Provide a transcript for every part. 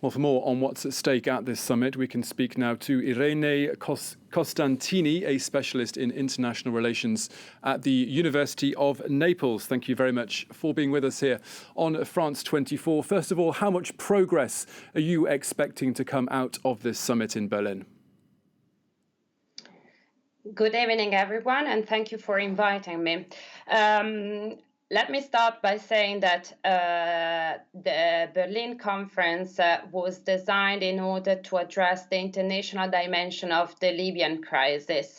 Well, for more on what's at stake at this summit, we can speak now to Irene Costantini, a specialist in international relations at the University of Naples. Thank you very much for being with us here on France 24. First of all, how much progress are you expecting to come out of this summit in Berlin? Good evening, everyone, and thank you for inviting me. Let me start by saying that the Berlin conference was designed in order to address the international dimension of the Libyan crisis.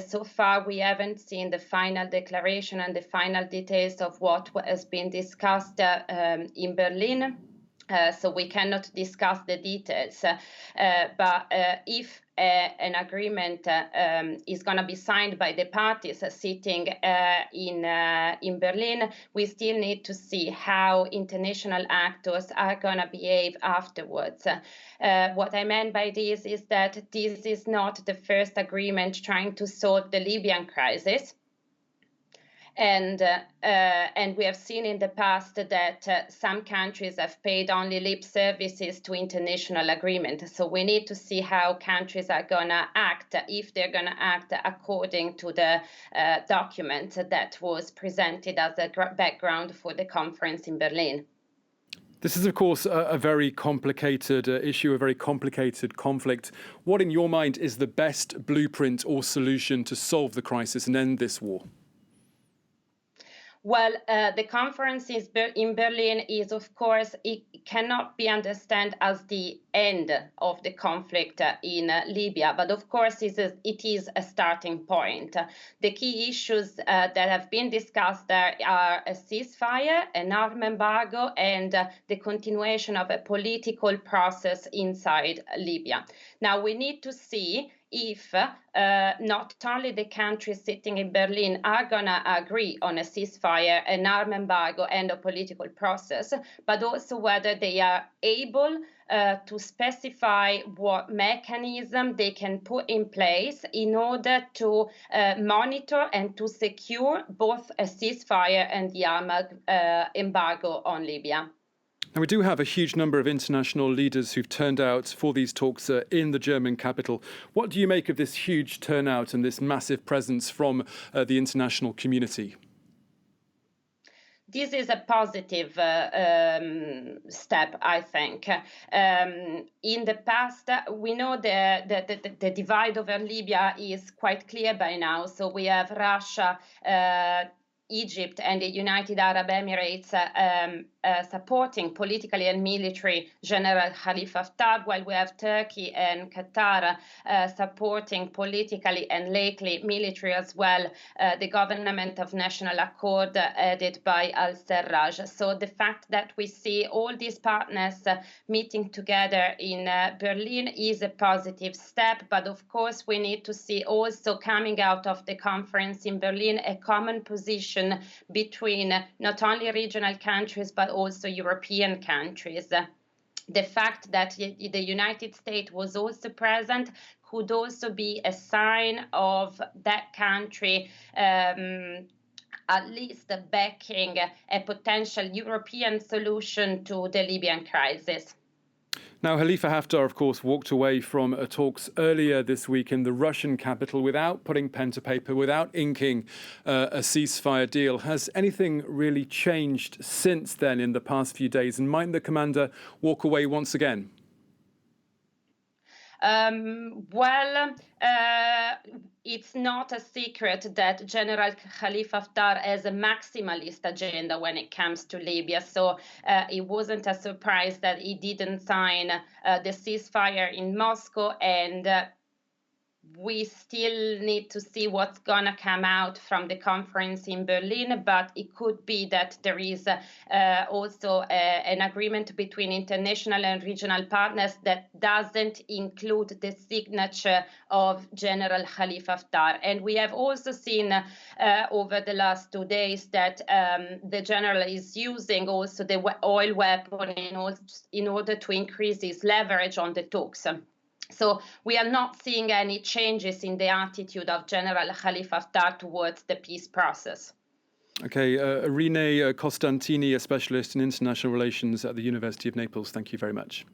So far, we haven't seen the final declaration and the final details of what has been discussed in Berlin. So we cannot discuss the details, but if an agreement is going to be signed by the parties sitting in Berlin, we still need to see how international actors are going to behave afterwards. What I meant by this is that this is not the first agreement trying to solve the Libyan crisis. And we have seen in the past that some countries have paid only lip services to international agreement. So we need to see how countries are going to act, if they're going to act according to the document that was presented as a background for the conference in Berlin. This is, of course, a very complicated issue, a very complicated conflict. What, in your mind, is the best blueprint or solution to solve the crisis and end this war? Well, the conference in Berlin is, of course, it cannot be understood as the end of the conflict in Libya, but of course it is a starting point. The key issues that have been discussed there are a ceasefire, an arms embargo, and the continuation of a political process inside Libya. Now, we need to see if not only the countries sitting in Berlin are going to agree on a ceasefire, an arms embargo, and a political process, but also whether they are able to specify what mechanism they can put in place in order to monitor and to secure both a ceasefire and the arms embargo on Libya. Now, we do have a huge number of international leaders who've turned out for these talks in the German capital. What do you make of this huge turnout and this massive presence from the international community? This is a positive step, I think. In the past, we know the divide over Libya is quite clear by now. So we have Russia, Egypt and the United Arab Emirates supporting politically and military General Khalifa Haftar, while we have Turkey and Qatar supporting politically and lately military as well the Government of National Accord headed by al-Sarraj. So the fact that we see all these partners meeting together in Berlin is a positive step, but of course we need to see also coming out of the conference in Berlin a common position between not only regional countries but also European countries. The fact that the United States was also present could also be a sign of that country at least backing a potential European solution to the Libyan crisis. Now, Khalifa Haftar, of course, walked away from talks earlier this week in the Russian capital without putting pen to paper, without inking a ceasefire deal. Has anything really changed since then in the past few days? And might the commander walk away once again? It's not a secret that General Khalifa Haftar has a maximalist agenda when it comes to Libya. So it wasn't a surprise that he didn't sign the ceasefire in Moscow, and we still need to see what's going to come out from the conference in Berlin, but it could be that there is also an agreement between international and regional partners that doesn't include the signature of General Khalifa Haftar. And we have also seen over the last 2 days that the general is using also the oil weapon in order to increase his leverage on the talks. So we are not seeing any changes in the attitude of General Khalifa Haftar towards the peace process. Okay, Irene Costantini, a specialist in international relations at the University of Naples. Thank you very much.